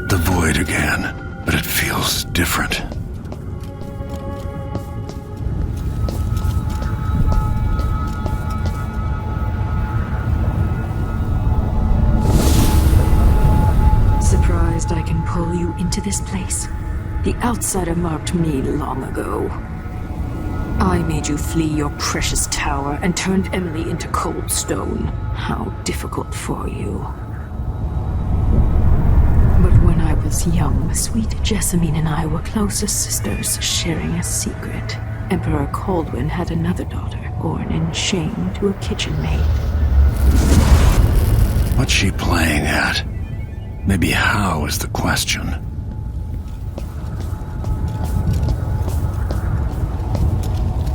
The void again, but it feels different. Surprised I can pull you into this place? The outsider marked me long ago. I made you flee your precious tower and turned Emily into cold stone. How difficult for you. But when I was young, sweet Jessamine and I were close as sisters, sharing a secret. Emperor Kaldwin had another daughter, born in shame to a kitchen maid. What's she playing at? Maybe how is the question.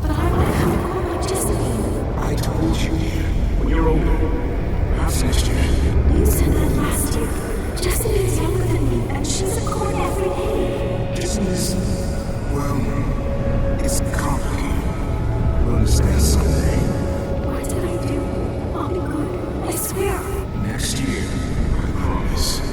But I want to have a girl like Jessamine. I told you when you're older. Perhaps next year. You said that last year. Jessamine's younger than me, and she's a court every day. This is, well, it's complicated. We'll understand someday. What did I do? I'll be good. I swear. Next year, I promise.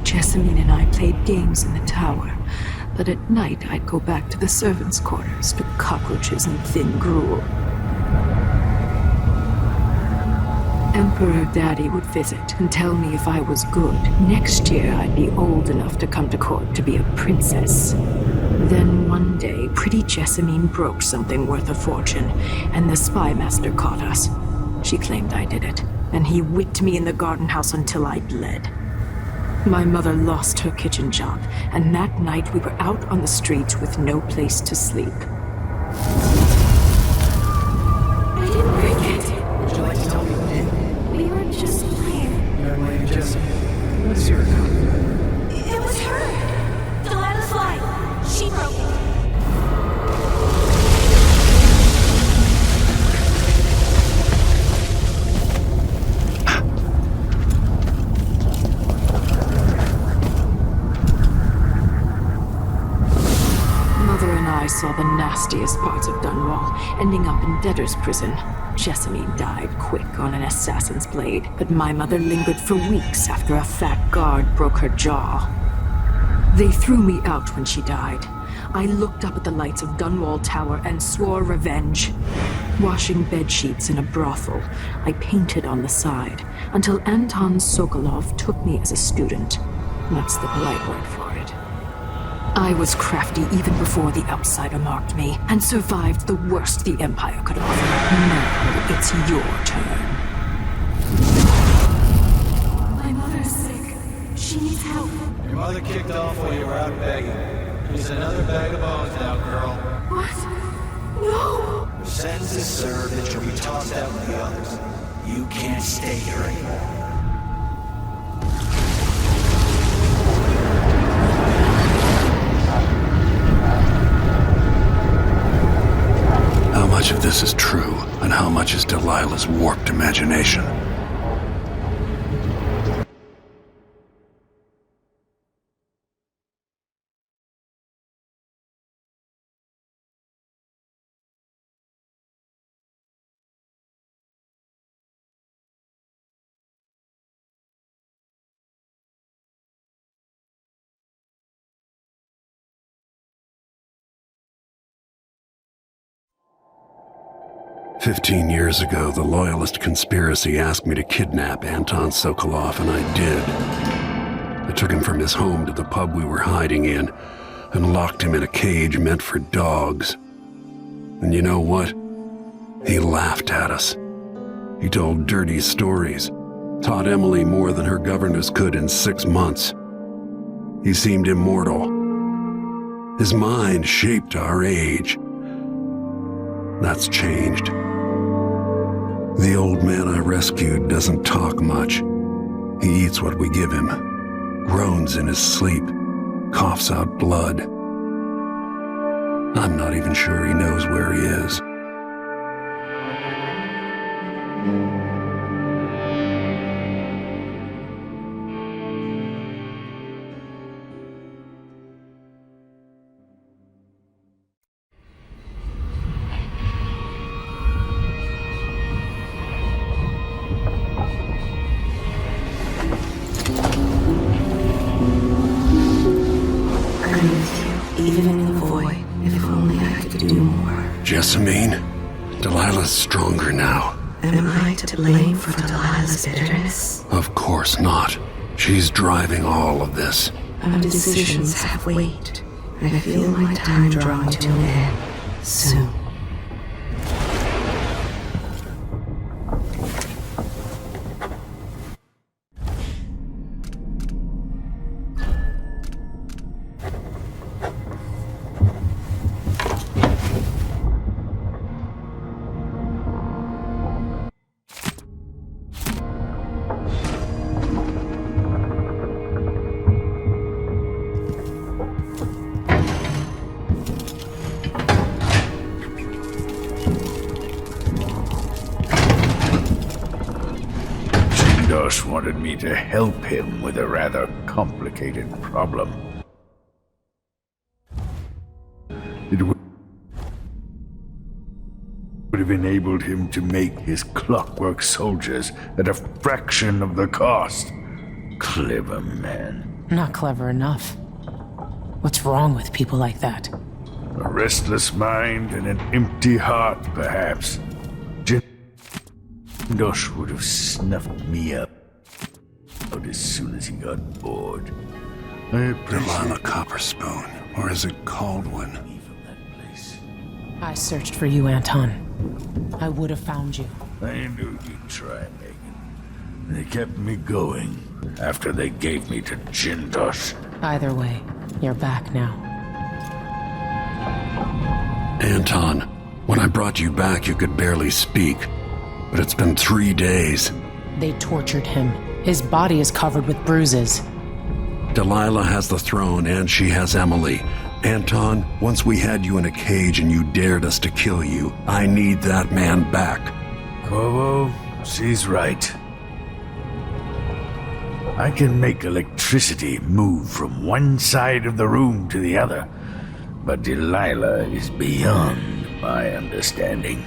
Jessamine and I played games in the tower, but at night I'd go back to the servants' quarters to cockroaches and thin gruel. Emperor Daddy would visit and tell me if I was good. Next year I'd be old enough to come to court to be a princess. Then one day, pretty Jessamine broke something worth a fortune, and the spy master caught us. She claimed I did it, and he whipped me in the garden house until I bled. My mother lost her kitchen job, and that night we were out on the streets with no place to sleep. I didn't break it. Would you like to tell me who did? We were just playing. Young lady Jessamine, what's your account? It was her! Delilah's lie. She broke it. I saw the nastiest parts of Dunwall, ending up in debtor's prison. Jessamine died quick on an assassin's blade, but my mother lingered for weeks after a fat guard broke her jaw. They threw me out when she died. I looked up at the lights of Dunwall Tower and swore revenge. Washing bedsheets in a brothel, I painted on the side, until Anton Sokolov took me as a student. That's the polite word for it. I was crafty even before the outsider marked me, and survived the worst the Empire could offer. Now it's your turn. My mother's sick. She needs help. Your mother kicked off while you were out begging. Here's another bag of bones now, girl. What? No! There's sentence is served and she'll be tossed out with the others. You can't stay here anymore. How much of this is true, and how much is Delilah's warped imagination? "15 years ago, the Loyalist conspiracy asked me to kidnap Anton Sokolov, and I did. I took him from his home to the pub we were hiding in, and locked him in a cage meant for dogs. And you know what? He laughed at us. He told dirty stories, taught Emily more than her governess could in 6 months. He seemed immortal. His mind shaped our age. That's changed. The old man I rescued doesn't talk much. He eats what we give him, groans in his sleep, coughs out blood. I'm not even sure he knows where he is." Even in the void, if only I could do more. Jessamine? Delilah's stronger now. Am I to blame for Delilah's bitterness? Of course not. She's driving all of this. Our decisions have weight. I feel my time drawing to an end soon. Jindosh wanted me to help him with a rather complicated problem. It would have enabled him to make his clockwork soldiers at a fraction of the cost. Clever man. Not clever enough. What's wrong with people like that? A restless mind and an empty heart, perhaps. Jindosh would have snuffed me up as soon as he got bored. Delilah Copperspoon, or is it Caldwin? I searched for you, Anton. I would have found you. I knew you'd try, Megan. They kept me going after they gave me to Jindosh. Either way, you're back now. Anton, when I brought you back, you could barely speak. But it's been 3 days. They tortured him. His body is covered with bruises. Delilah has the throne, and she has Emily. Anton, once we had you in a cage and you dared us to kill you, I need that man back. Corvo, she's right. I can make electricity move from one side of the room to the other, but Delilah is beyond my understanding.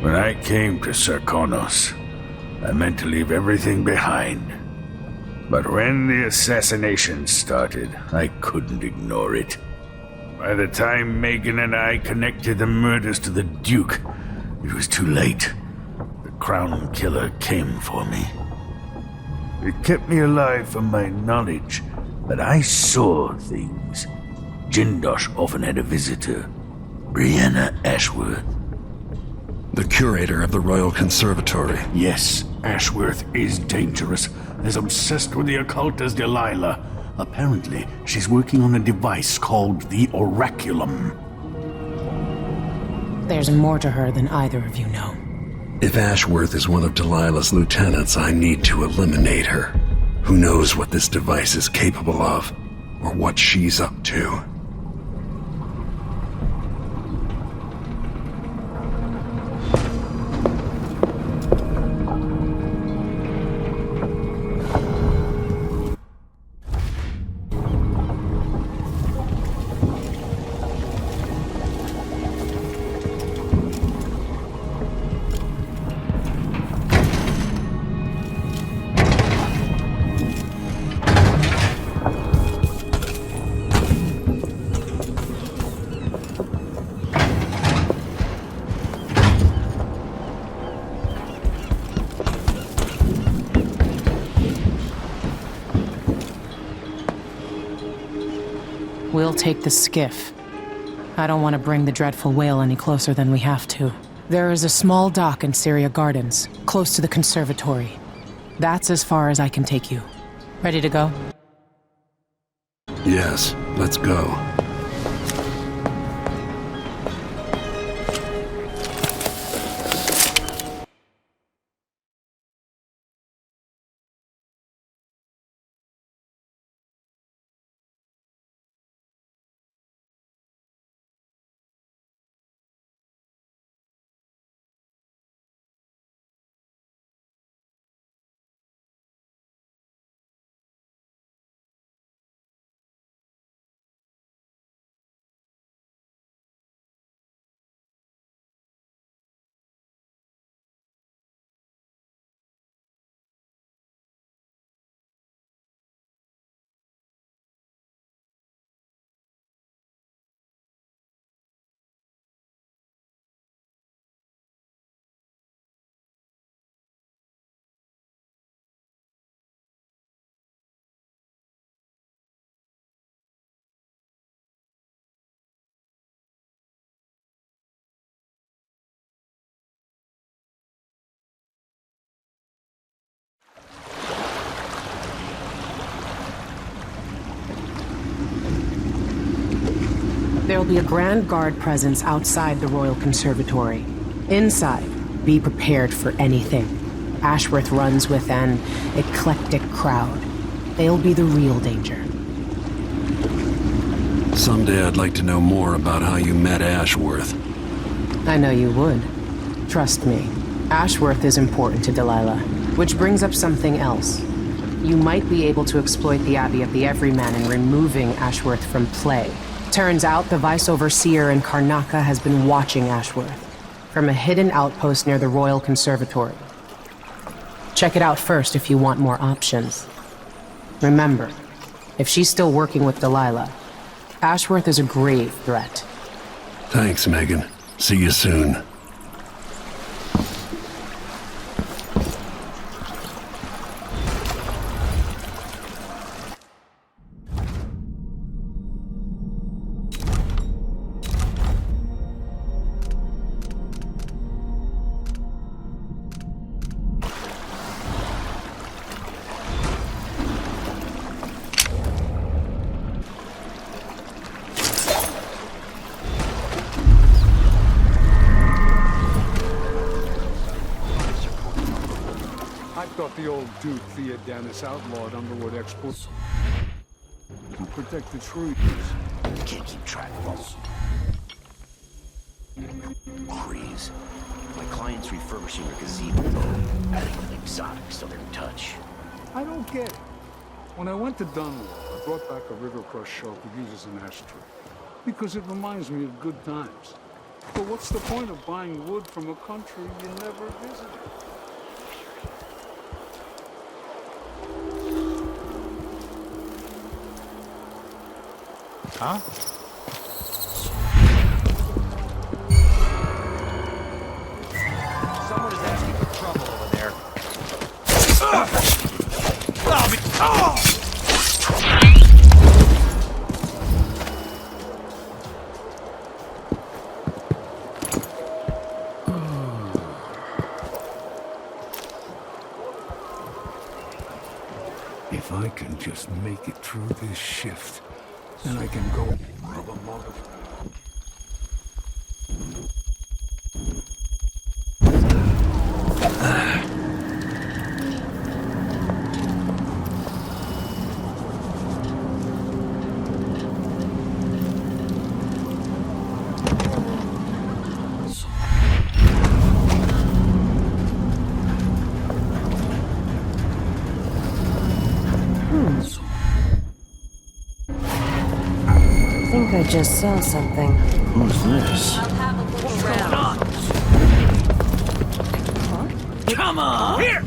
When I came to Serkonos, I meant to leave everything behind. But when the assassination started, I couldn't ignore it. By the time Megan and I connected the murders to the Duke, it was too late. The Crown Killer came for me. It kept me alive from my knowledge that I saw things. Jindosh often had a visitor, Brianna Ashworth. The curator of the Royal Conservatory. Yes, Ashworth is dangerous. As obsessed with the occult as Delilah. Apparently, she's working on a device called the Oraculum. There's more to her than either of you know. If Ashworth is one of Delilah's lieutenants, I need to eliminate her. Who knows what this device is capable of, or what she's up to. We'll take the skiff. I don't want to bring the dreadful whale any closer than we have to. There is a small dock in Syria Gardens, close to the conservatory. That's as far as I can take you. Ready to go? Yes, let's go. There'll be a Grand Guard presence outside the Royal Conservatory. Inside, be prepared for anything. Ashworth runs with an eclectic crowd. They'll be the real danger. Someday I'd like to know more about how you met Ashworth. I know you would. Trust me. Ashworth is important to Delilah, which brings up something else. You might be able to exploit the Abbey of the Everyman in removing Ashworth from play. Turns out the Vice Overseer in Karnaca has been watching Ashworth from a hidden outpost near the Royal Conservatory. Check it out first if you want more options. Remember, if she's still working with Delilah, Ashworth is a grave threat. Thanks, Megan. See you soon. The old Duke Theodanis outlawed Underwood exports to protect the trees. Can't keep track of us. Trees. My client's refurbishing a gazebo, though, adding an exotic so they're in touch. I don't get it. When I went to Dunwall, I brought back a river-crust shelf to use as an ashtray. Because it reminds me of good times. But what's the point of buying wood from a country you never visited? Huh? Someone is asking for trouble over there. If I can just make it through this shift, then I can go grab a mug of... I just saw something. Who's this? Come on! Here!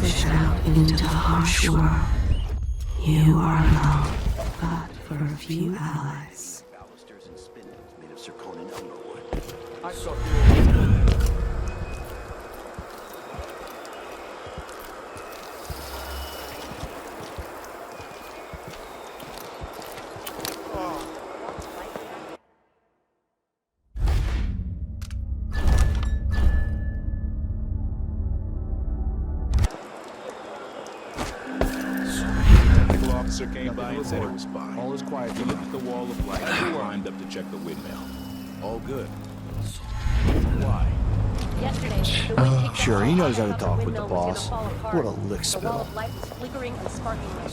Push out into the harsh world. You are alone, but for a few allies. Balusters and spindles made of zirconia underwood. I thought you were... Officer came by and said it was fine. All is quiet. He looked at the wall of light and climbed up to check the windmill. All good. Why? Yesterday, the wind kicked Sure, up he so knows how hard to I thought talk the with the windmill was boss. gonna fall apart. What a lick The wall spill. of light was flickering and sparking red.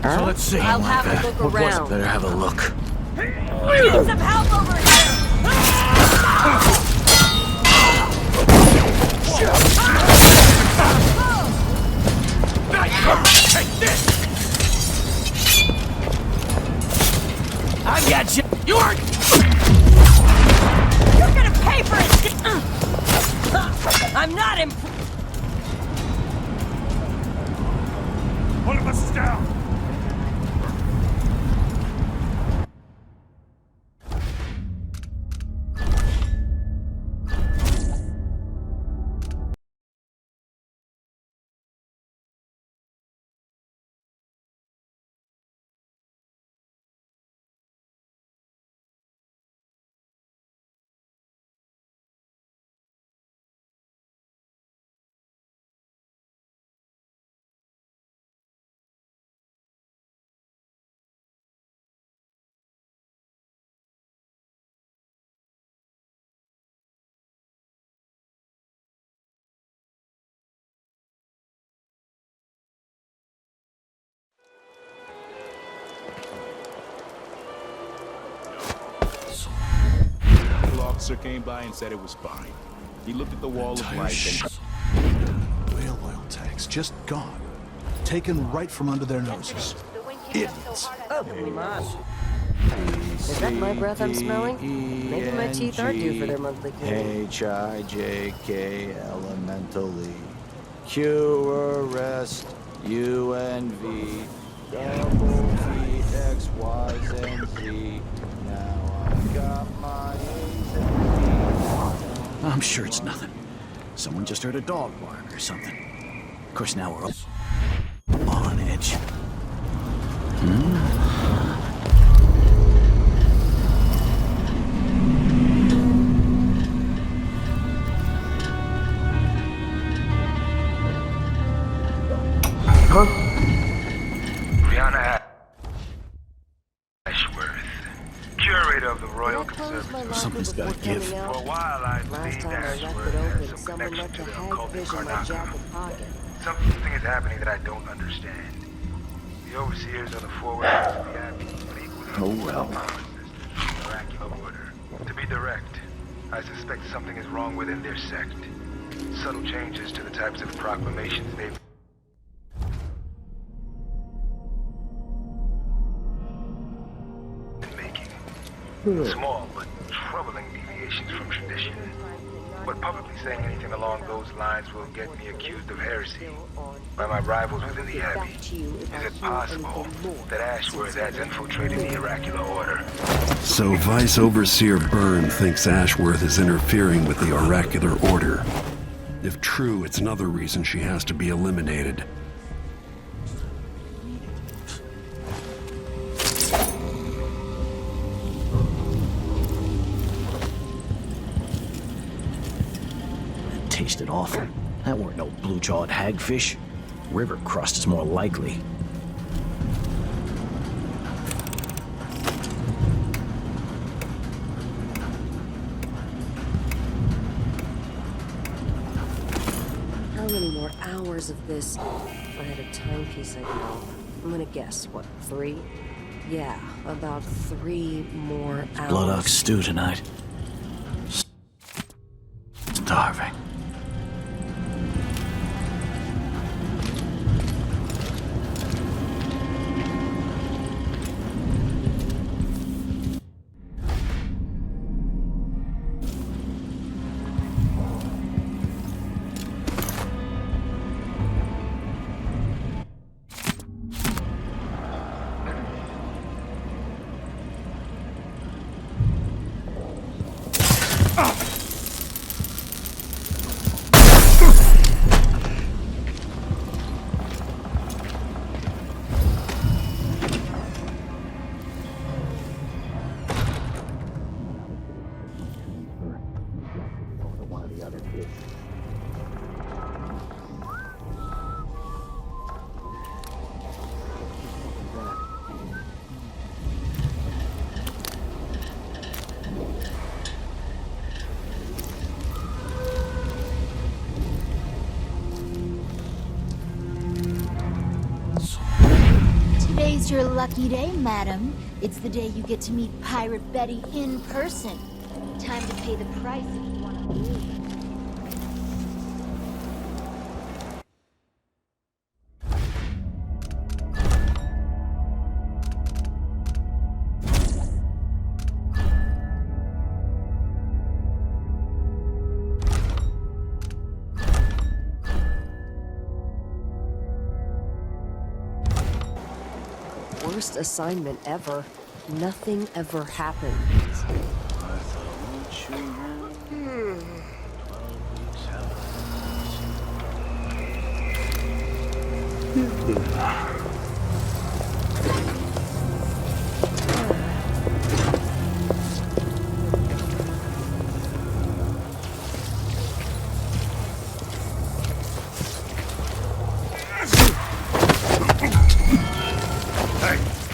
So let's see. I'll have a look around. Better have a look. We need some help over here! Take this! I got you! You aren't! You're gonna pay for it! I'm not One of us is down! The officer came by and said it was fine. He looked at the wall of light and... Whale oil tanks just gone. Taken right from under their noses. Idiots. Is that my breath I'm smelling? Maybe my teeth are due for their monthly cleaning. H-I-J-K elementally. Q arrest U-N-V double V X Y and Z. Now I got my A's and B's. I'm sure it's nothing. Someone just heard a dog bark or something. Of course, now we're all on edge. Brianna Ashworth, curator of the Royal Conservatory. Something's gotta give. For a while, I Last believed time I left Ashworth it had open, some someone connection left to a the hag occult in fish in my Karnaca. jacket pocket. Something is happening that I don't understand. The overseers are the forward of the Abbey, but equally Oh, well. miraculous order. To be direct, I suspect something is wrong within their sect. Subtle changes to the types of proclamations they've been making. Small but troubling deviations from tradition. But publicly saying anything along those lines will get me accused of heresy by my rivals within the Abbey. Is it possible that Ashworth has infiltrated the Oracular Order? So Vice Overseer Byrne thinks Ashworth is interfering with the Oracular Order. If true, it's another reason she has to be eliminated. Tasted awful. That weren't no blue-jawed hagfish. River crust is more likely. How many more hours of this? If I had a timepiece, I'd know. I'm gonna guess, what, 3? Yeah, about 3 more hours. Blood ox stew tonight. Starving. Today's your lucky day, madam. It's the day you get to meet Pirate Betty in person. Time to pay the price if you want to leave. Worst assignment ever. Nothing ever happened.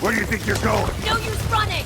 Where do you think you're going? No use running!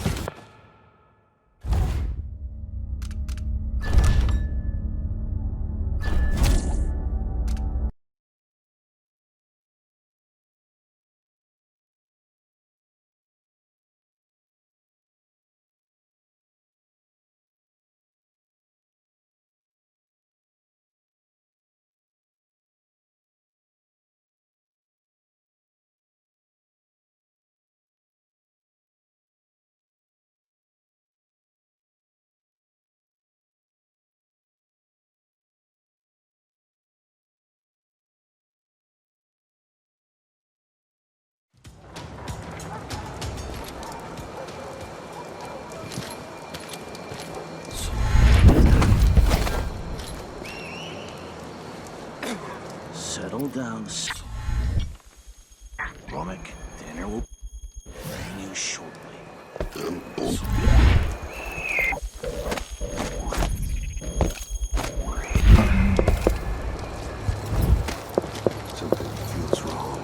Settle down. Romick, dinner will bring you shortly. Something feels wrong.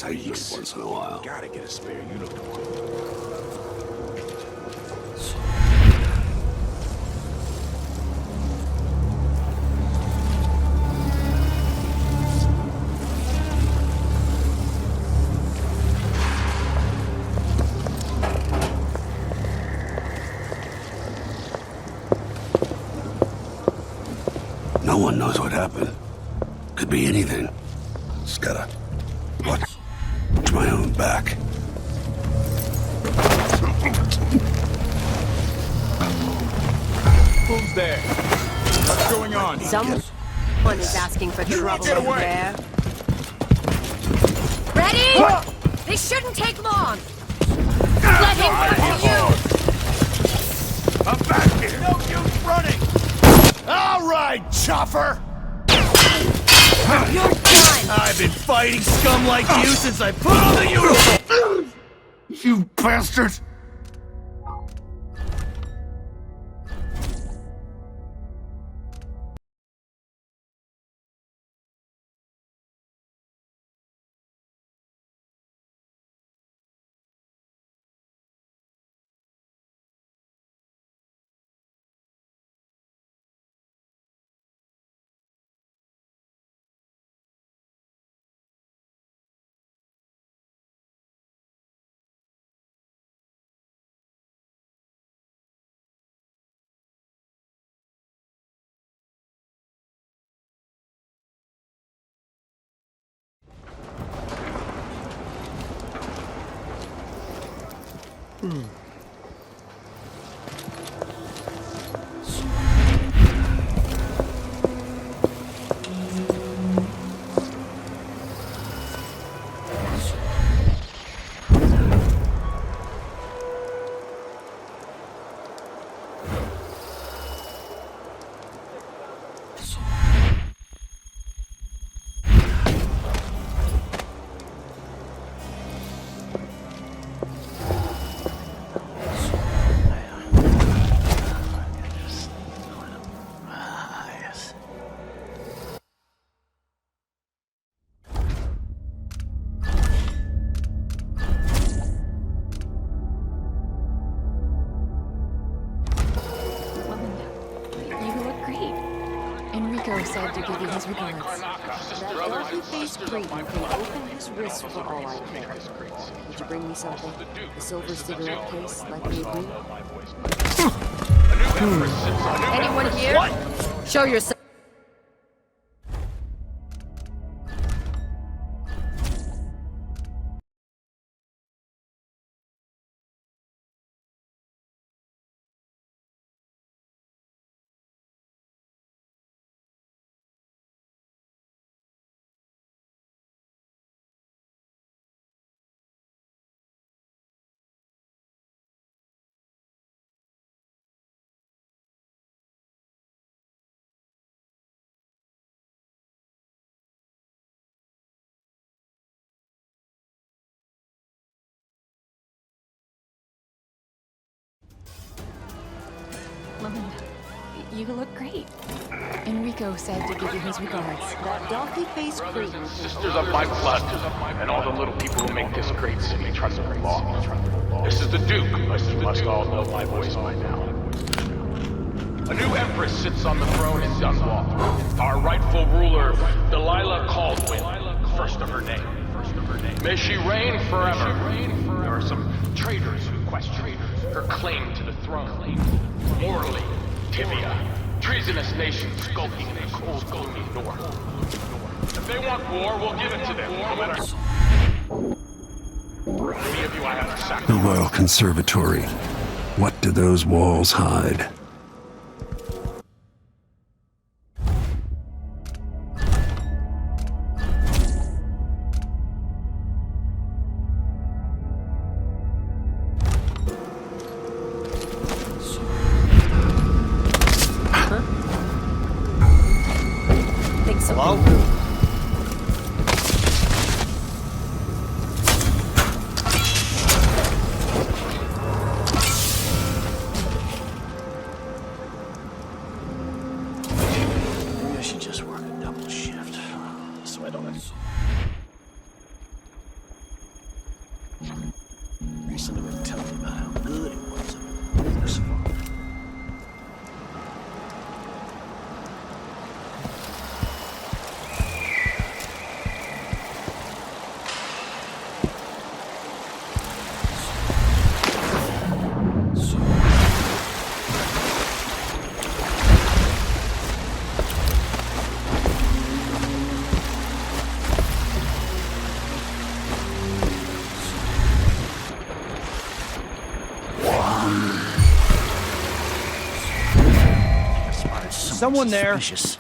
excitement once in a while. Gotta get a spare unicorn. No one knows what happened. Could be anything. Just gotta watch my own back. Who's there? What's going on? Someone is asking for trouble Get over away. there. Ready? This shouldn't take long. Let him come to you. I'm back here! No use running! All right, chopper! You're done. I've been fighting scum like you since I put on the uniform! You bastard! You look great. Enrico said to give you his regards. That donkey-faced cretin can open his wrist for all I care. Would you bring me something? A silver cigarette case like we agreed? Anyone here? What? Show yourself. Melinda, you look great. Enrico said to give you his regards. That donkey-faced cretin. Sisters of my blood, and all the little people who make this great city trust the law. This is the Duke, as you must all know my voice by now. A new empress sits on the throne in Dunwall. Our rightful ruler, Delilah Caldwin, first of her name. May she reign forever. There are some traitors who question her claim to the throne. Morley, Tivia, treasonous nations skulking in the cold, gloomy north. If they want war, we'll give it to them, no matter. Any of you I have to sacrifice. The Royal Conservatory. What do those walls hide? Listen to him tell me about how good it was up this far. Someone there. Suspicious.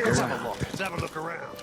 Let's have a look. Let's have a look around.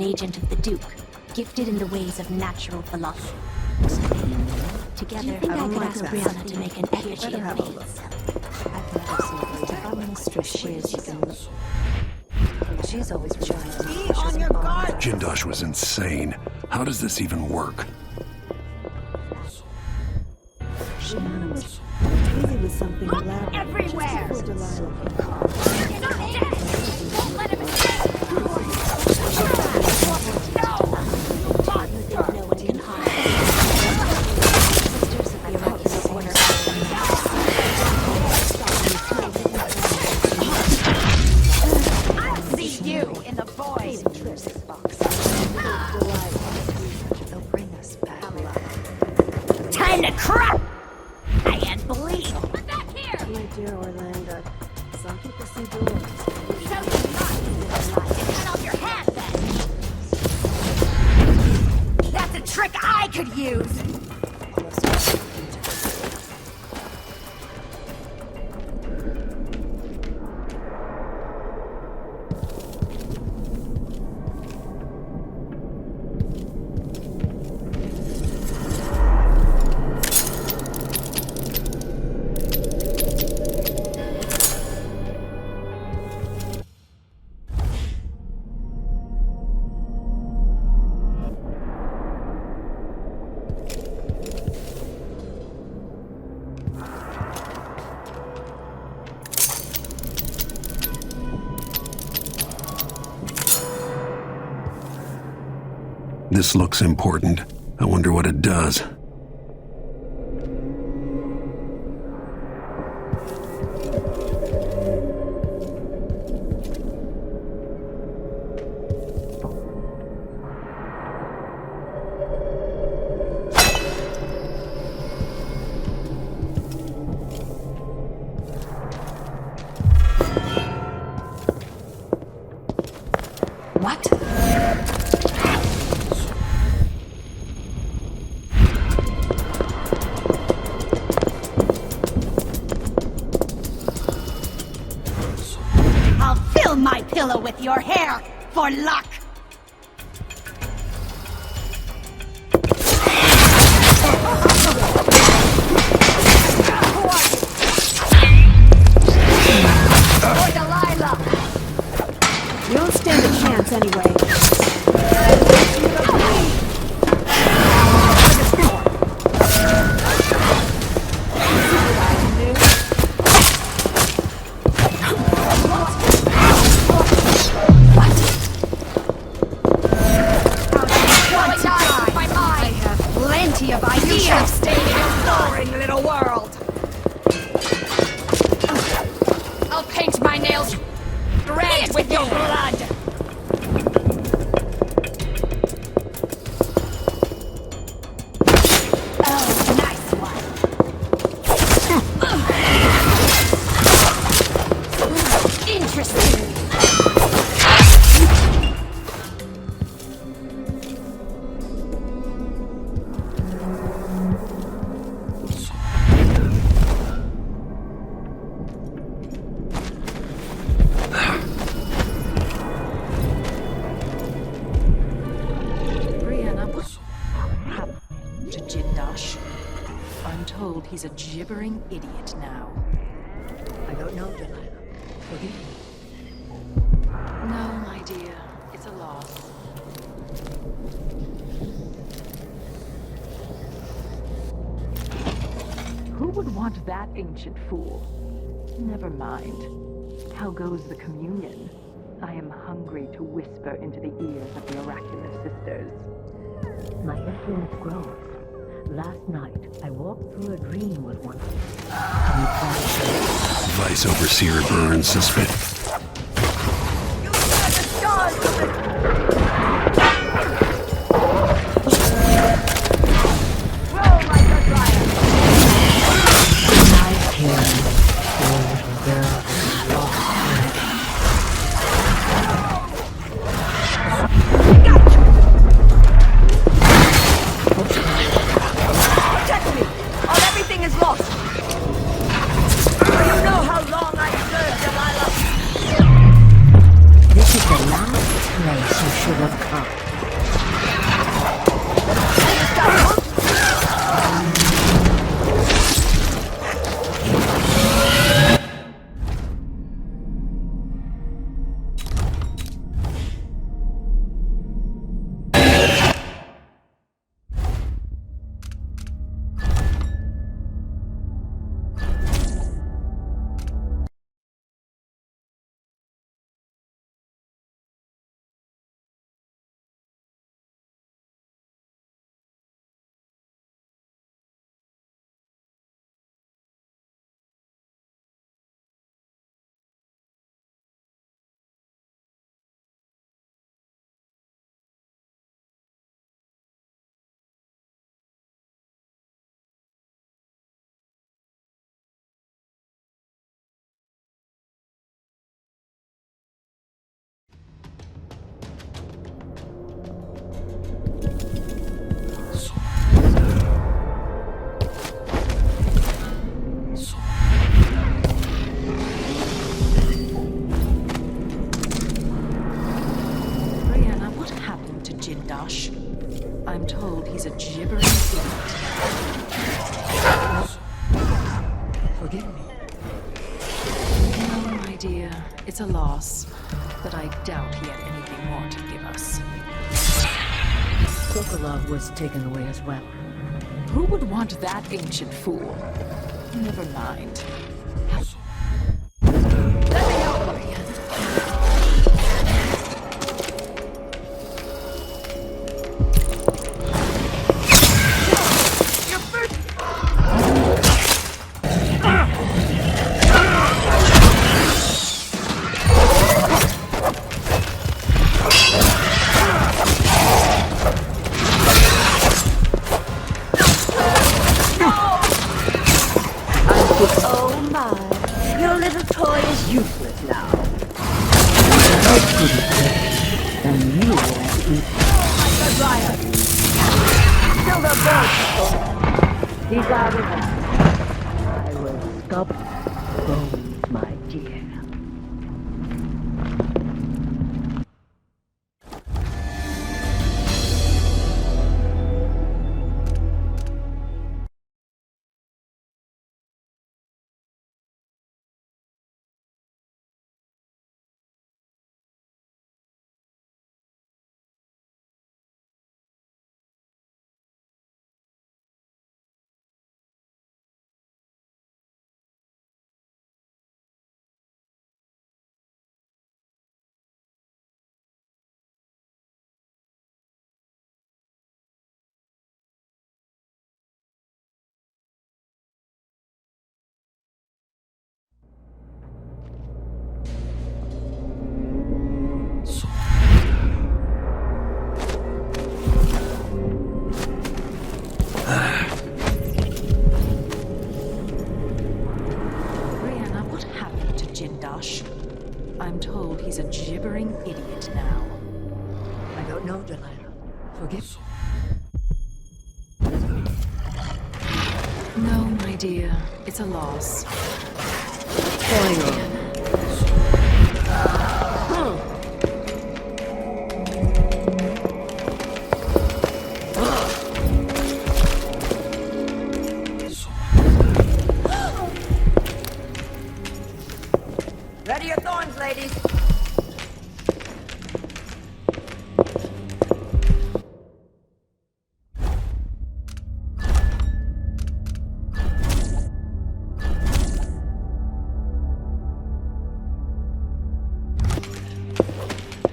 an agent of the Duke, gifted in the ways of natural philosophy. Together, I could ask Brianna to make an effigy of me. She's always trying to Be on your guard! Jindosh was insane. How does this even work? Busy with something elaborate. Everywhere! Just before Delilah can call. You're not dead! Won't let him escape! No! No one can harm. Sisters of the Miraculous Order I'll see you in the void! They'll bring us back. Time to crack! And bleed! We're back here! My dear Orlando, some people see doors. So you're not! Cut off your hand, then! That's a trick I could use! This looks important. I wonder what it does. What? I'll fill my pillow with your hair, for luck! For Delilah! You don't stand a chance anyway. Plenty of ideas. You should have stayed in your boring little world. I'll paint my nails red with your blood. Oh, nice one. Interesting. To Jindosh. I'm told he's a gibbering idiot now. I don't know, Delilah. Forgive me. No, my dear. It's a loss. Who would want that ancient fool? Never mind. How goes the communion? I am hungry to whisper into the ears of the oracular sisters. My influence grows. Last night, I walked through a dream with one. Vice Overseer Burns suspect. Protect me, or everything is lost. Do you know how long I served, Delilah? This is the last place Jindosh. I'm told he's a gibbering idiot. Forgive me. No, my dear. It's a loss. But I doubt he had anything more to give us. Sokolov was taken away as well. Who would want that ancient fool? Never mind. Let me help you. Oh my, your little toy is useless now. And you won't eat. Kill the bird! He's out of hand. I will stop bones, my dear. Brianna, what happened to Jindosh? I'm told he's a gibbering idiot now. I don't know, Delilah. Forgive No, my dear. It's a loss. Ready your thorns, ladies.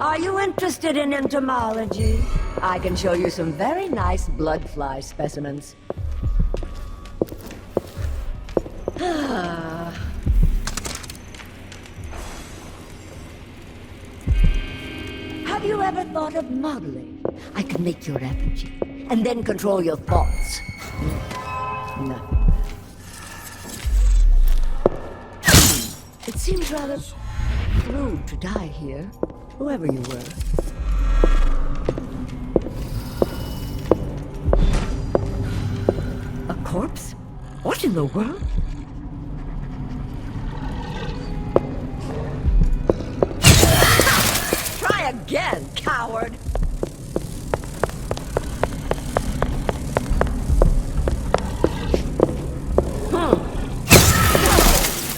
Are you interested in entomology? I can show you some very nice blood fly specimens. Have you ever thought of modeling? I can make your effigy, and then control your thoughts. Nothing. It seems rather rude to die here, whoever you were. A corpse? What in the world? Try again, coward!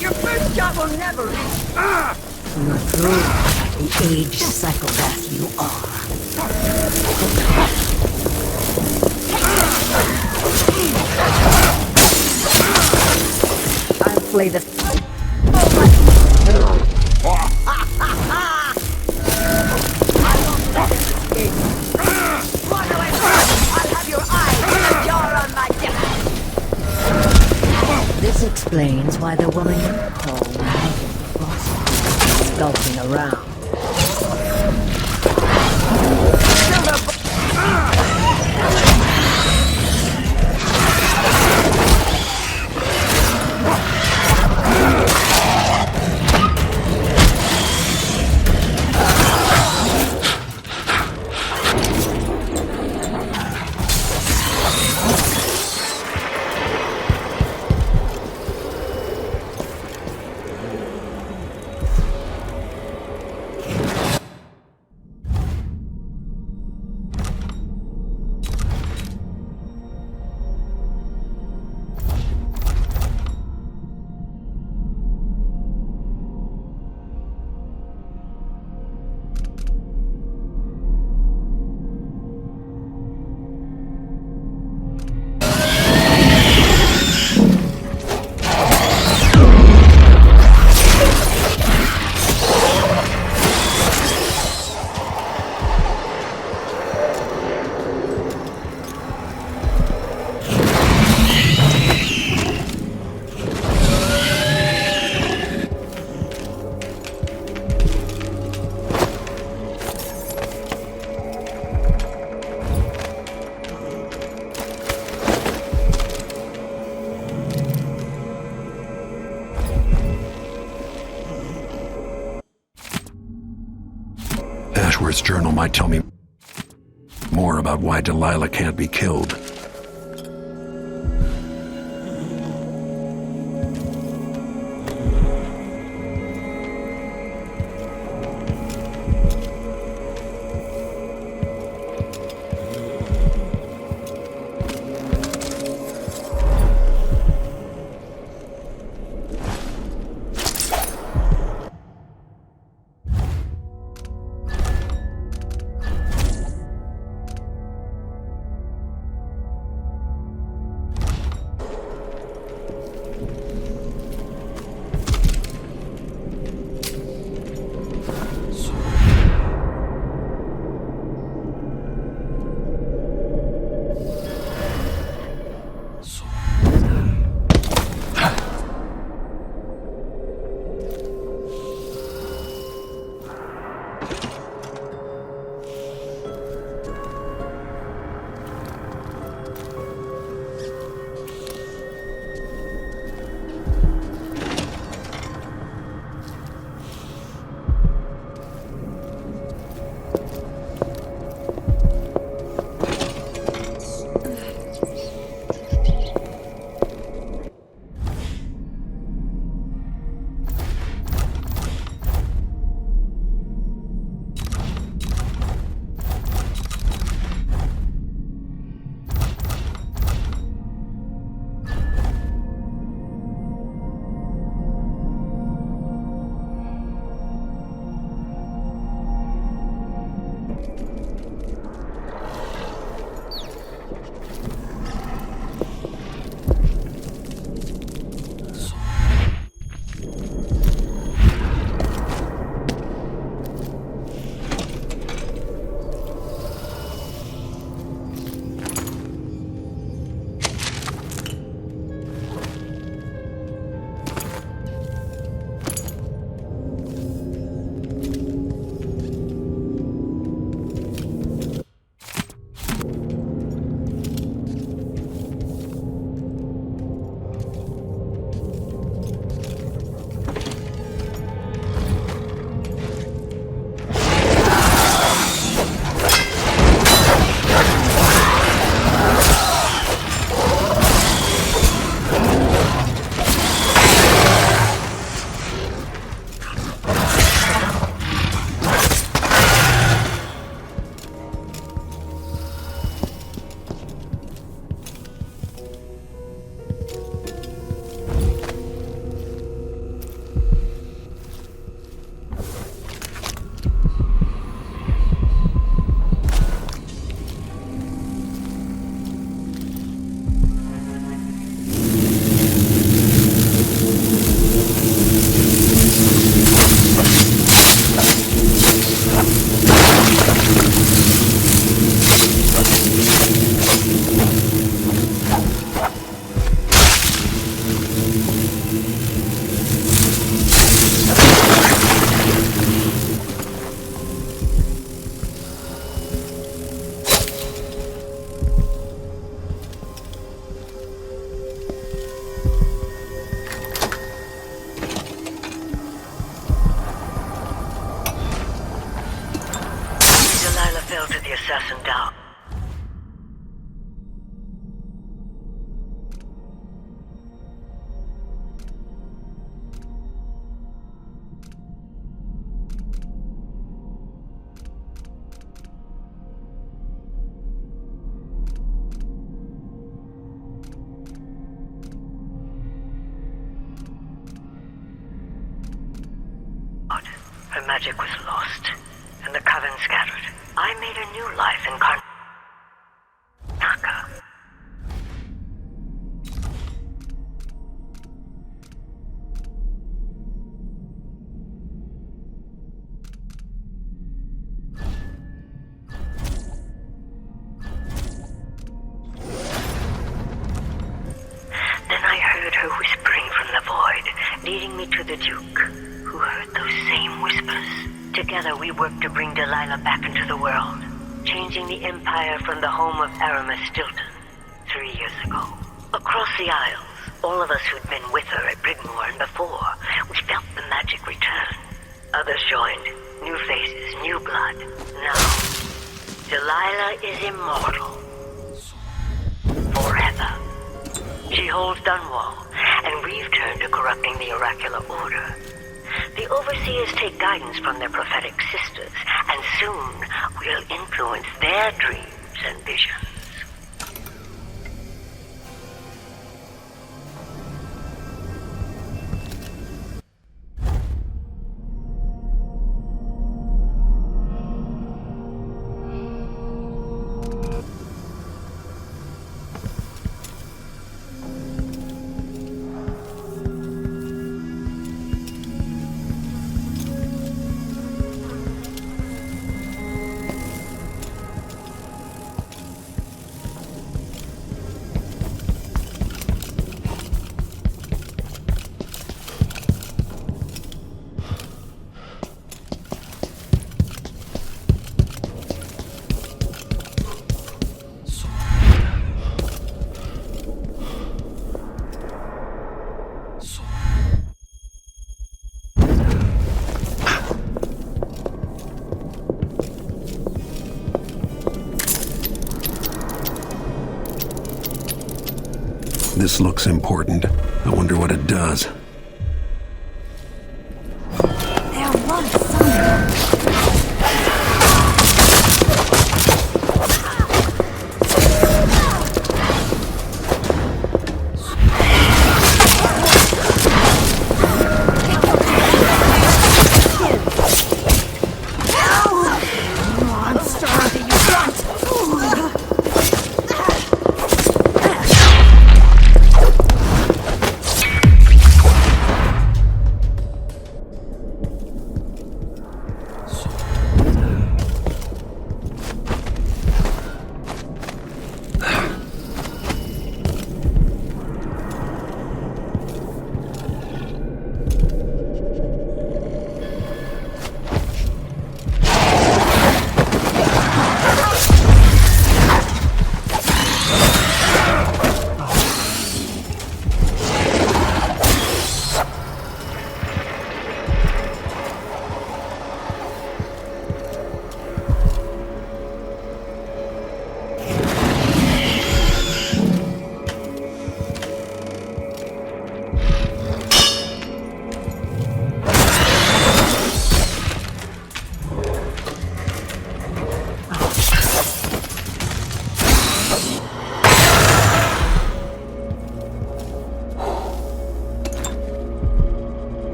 Your first job will never be... You're through, the aged psychopath you are. I'll play the... I won't let him escape. Run away! I'll have your eyes in a jar on my desk. This explains why the woman you call skulking around. This journal might tell me more about why Delilah can't be killed. fell to the assassin down. Her magic was lost, and the coven scattered. I made a new life in Karnataka. Then I heard her whispering from the void, leading me to the Duke, who heard those same whispers. Together we worked to bring Delilah back into the world, changing the Empire from the home of Aramis Stilton 3 years ago. Across the Isles, all of us who'd been with her at Brigmore and before, we felt the magic return. Others joined, New faces, new blood. No. Delilah is immortal. Forever. She holds Dunwall, and we've turned to corrupting the oracular order. The Overseers take guidance from their prophetic sisters, and soon we'll influence their dreams and visions. This looks important. I wonder what it does. There was something.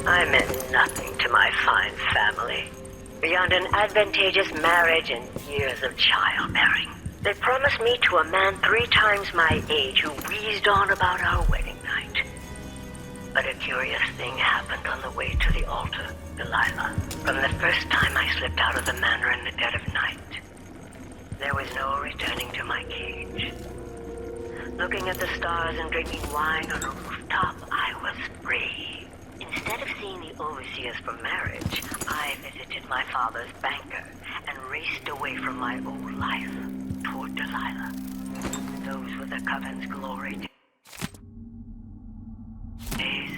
I meant nothing to my fine family, beyond an advantageous marriage and years of childbearing. They promised me to a man 3 times my age who wheezed on about our wedding night. But a curious thing happened on the way to the altar, Delilah. From the first time I slipped out of the manor in the dead of night, there was no returning to my cage. Looking at the stars and drinking wine on a rooftop, I was free. Instead, Instead of seeing the overseers for marriage, I visited my father's banker and raced away from my old life toward Delilah. Those were the Coven's glory days.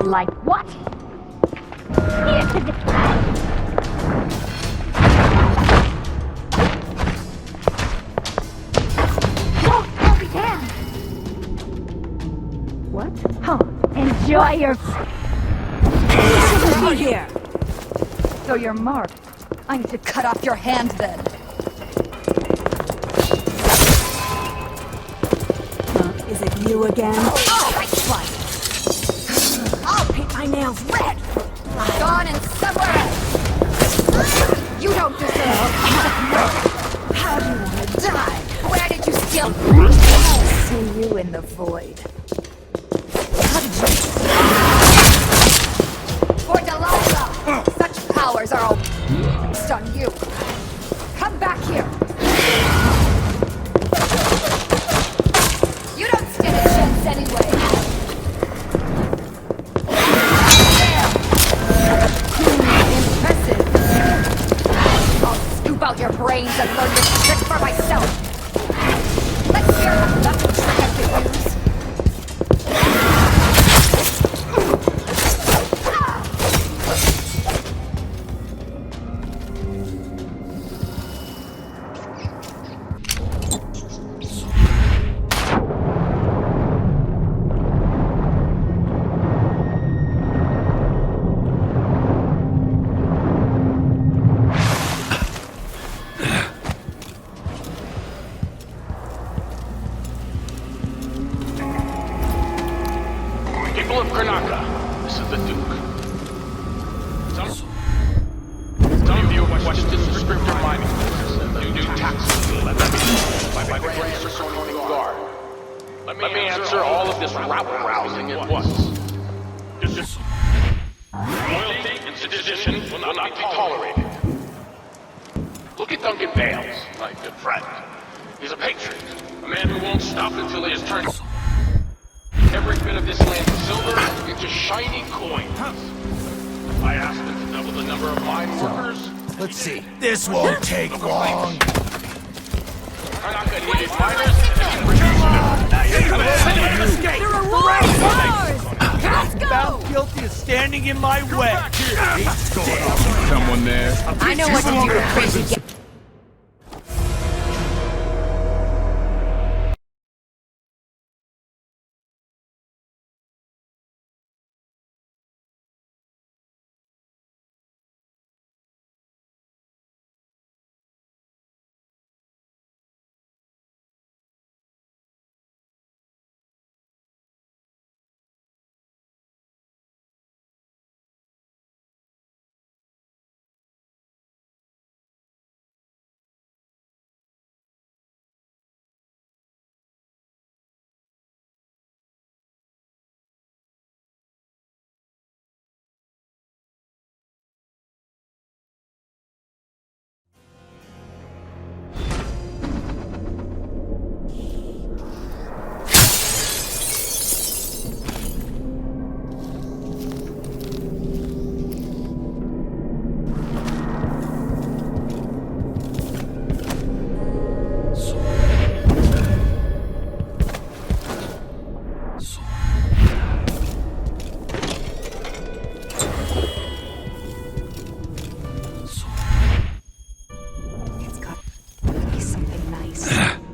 Like what? Here to the I'll be damned! What? Oh, enjoy your... Shouldn't be here! So you're marked. I need to cut off your hand then. Is it you again? Oh, right twice! I'll paint my nails red! Gone and somewhere else! You don't deserve... How do you want to die? Where did you steal... I'll see you in the void. For Delilah! Such powers are all based on you. Come back here! You don't stand a chance anyway! Out your brains and learn this trick for myself. Let's hear how that's a trick I can use. This won't take long. Found guilty of standing standing in my way. Someone there. I know what to do with crazy.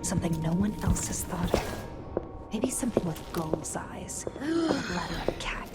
Something no one else has thought of. Maybe something with gull's eyes. Or the bladder of a cat.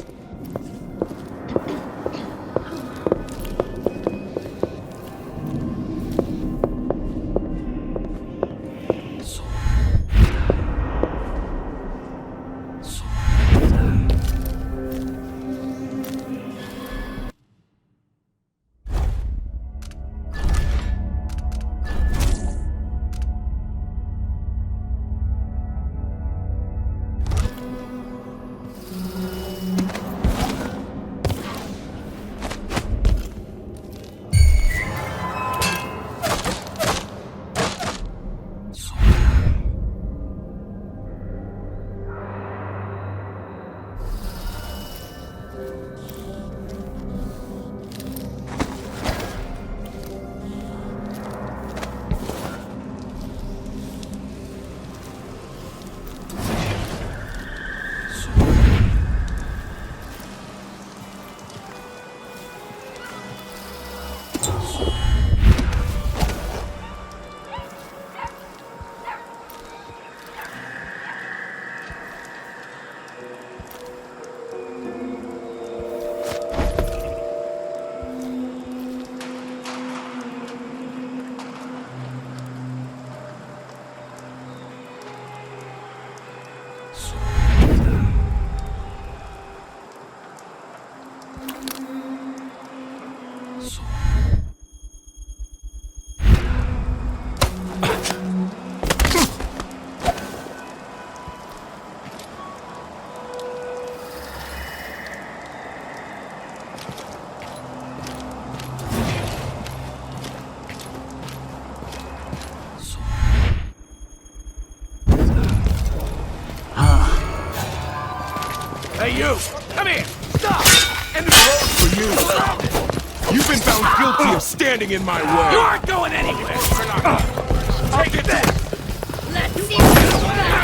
Hey, you! Come here! Stop! End of the road for you! You've been found guilty of standing in my way! You aren't going anywhere! Take it back! Let's see who's back!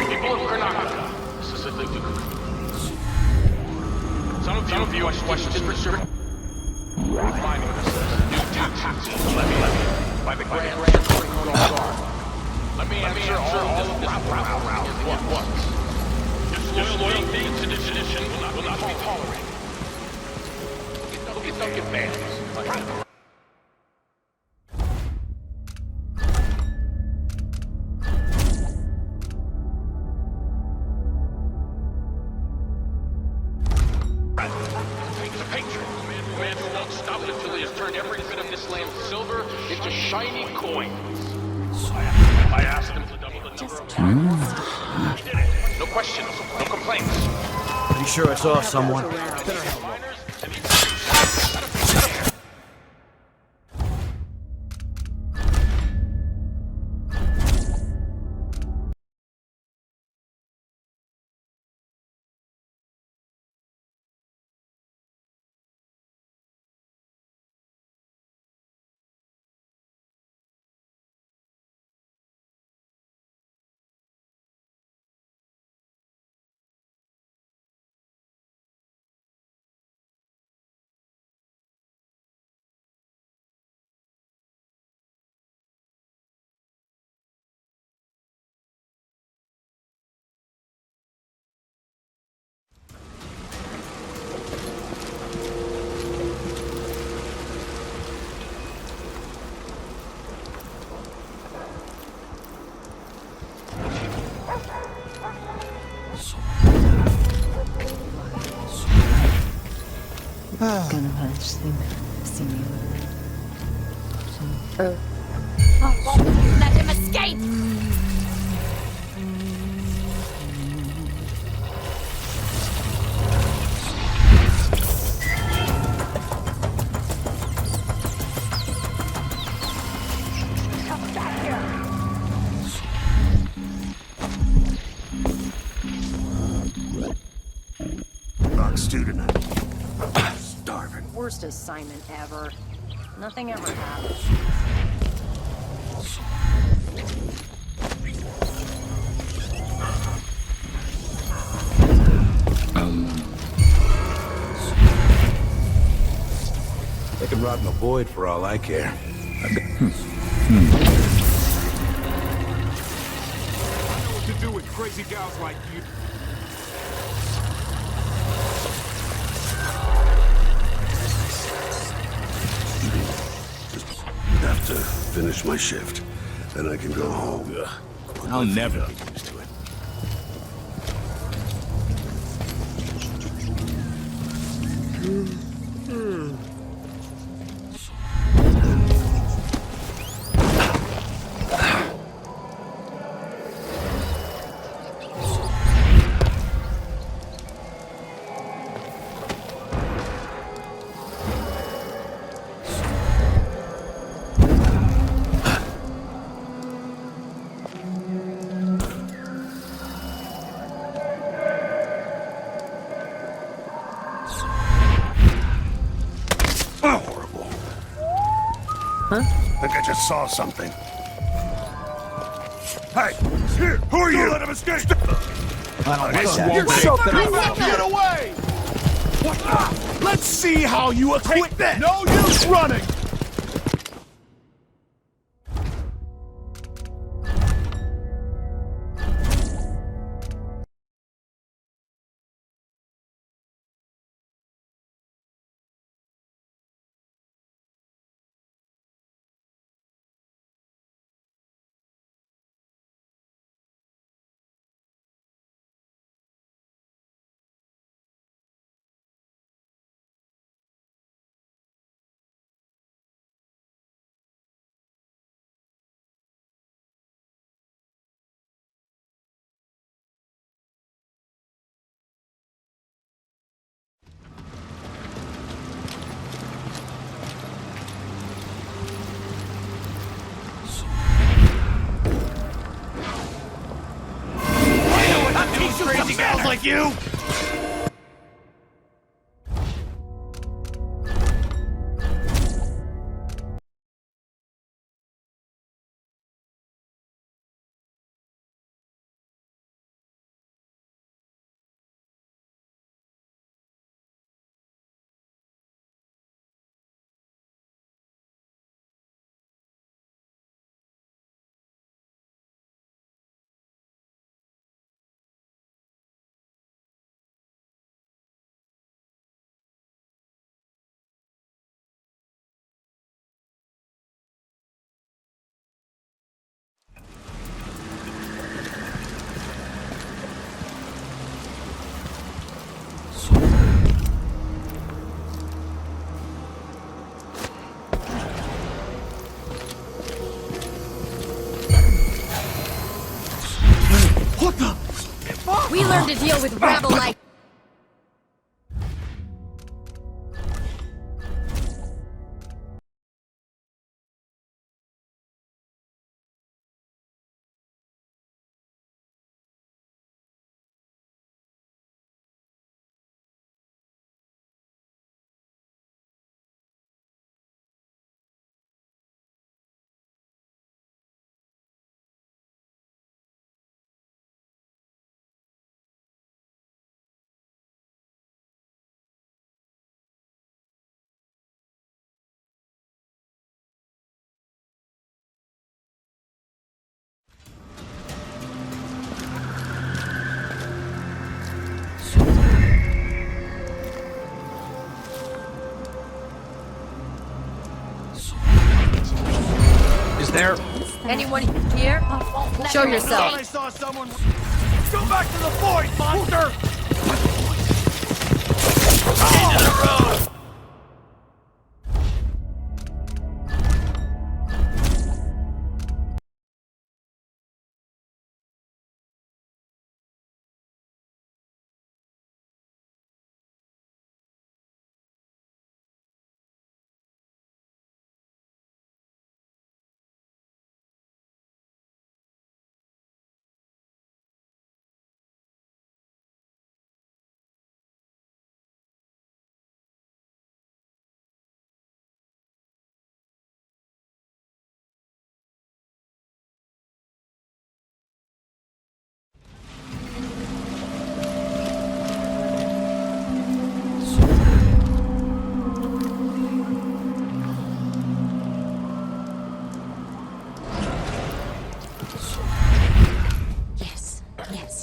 You're clever, huh? Some of you questioned for sure. Reminding us of new taxes levied by the Grand Criminal Guard. Let me answer all of this at once. Disloyalty and sedition will not be tolerated. Look at Duncan Vance. He's a patriot. A man who won't stop until he has turned every bit of this land's silver into shiny coins. I asked him to double the number of he did it. No questions, no complaints. Pretty sure I saw someone. Gonna punch the man. See me Let him escape! Come back here! Wrong student. Starving. Worst assignment ever. Nothing ever happens. They can rot in the void for all I care. I know what to do with crazy gals like you. Have to finish my shift. Then I can go home. I'll never get used to it. Horrible. Huh? I think I just saw something. Hey! Here! Who are you? Let him escape! This won't take. Get away! Let's see how you acquit that. No use running. Crazy gals like you! What the? We learned to deal with rabble like. Is there? Anyone here? Show yourself. I saw someone. Go back to the void, monster! Into the road!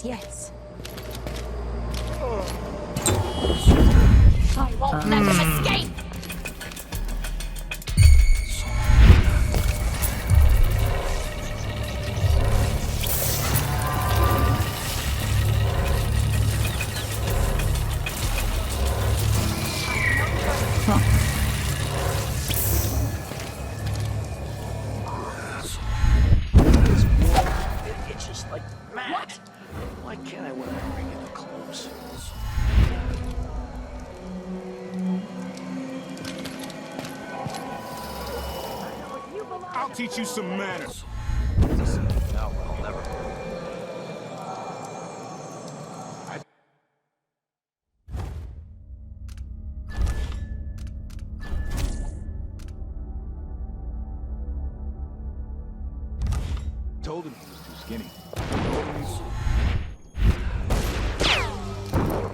Yes. I won't let them escape! It's just like mad. What? Why can't I wear my regular clothes? I'll teach you some manners. No, I'll never. Told him he was too skinny.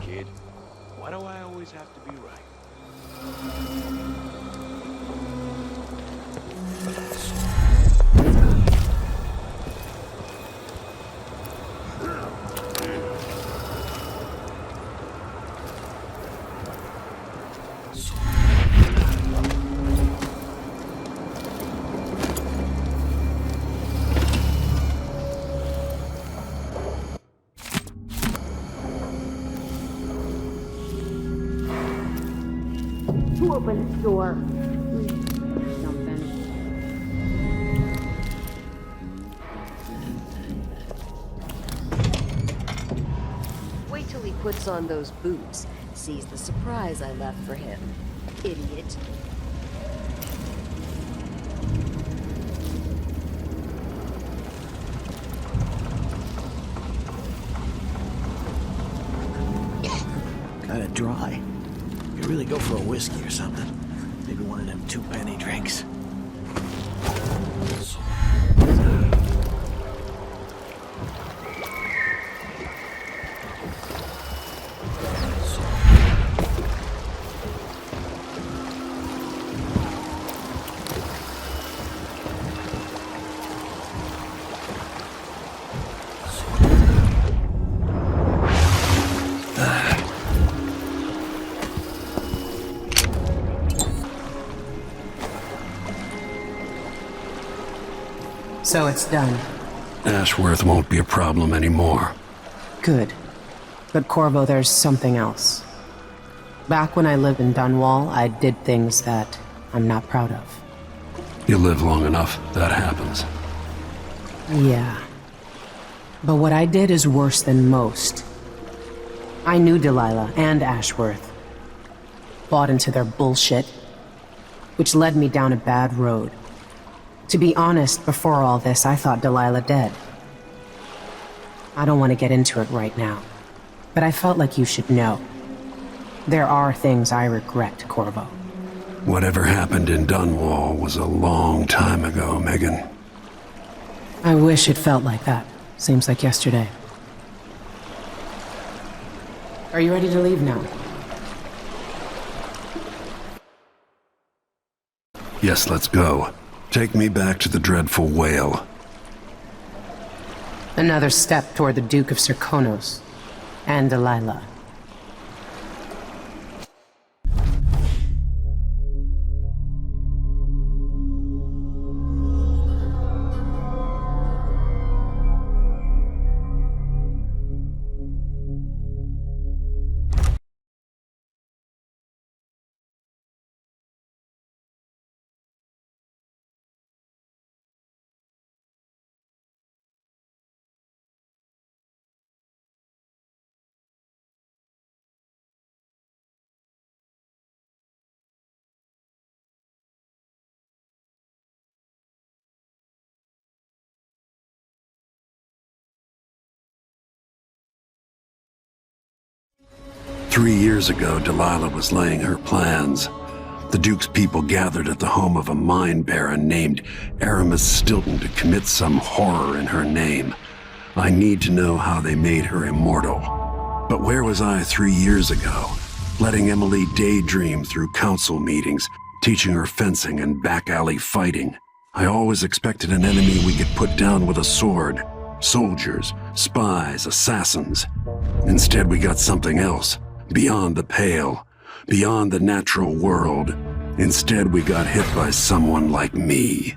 Kid, why do I always have to be right? Who opened this door? Something. Wait till he puts on those boots, sees the surprise I left for him. Idiot. Kinda dry. You really go for a whiskey or something. Maybe one of them 2-penny drinks. So it's done. Ashworth won't be a problem anymore. Good. But Corvo, there's something else. Back when I lived in Dunwall, I did things that I'm not proud of. You live long enough, that happens. Yeah. But what I did is worse than most. I knew Delilah and Ashworth. Bought into their bullshit, which led me down a bad road. To be honest, before all this, I thought Delilah dead. I don't want to get into it right now, but I felt like you should know. There are things I regret, Corvo. Whatever happened in Dunwall was a long time ago, Megan. I wish it felt like that. Seems like yesterday. Are you ready to leave now? Yes, let's go. Take me back to the dreadful whale. Another step toward the Duke of Serkonos and Delilah. "3 years ago, Delilah was laying her plans. The Duke's people gathered at the home of a mine baron named Aramis Stilton to commit some horror in her name. I need to know how they made her immortal. But where was I 3 years ago? Letting Emily daydream through council meetings, teaching her fencing and back-alley fighting. I always expected an enemy we could put down with a sword. Soldiers, spies, assassins. Instead, we got something else. Beyond the pale, beyond the natural world. Instead, we got hit by someone like me.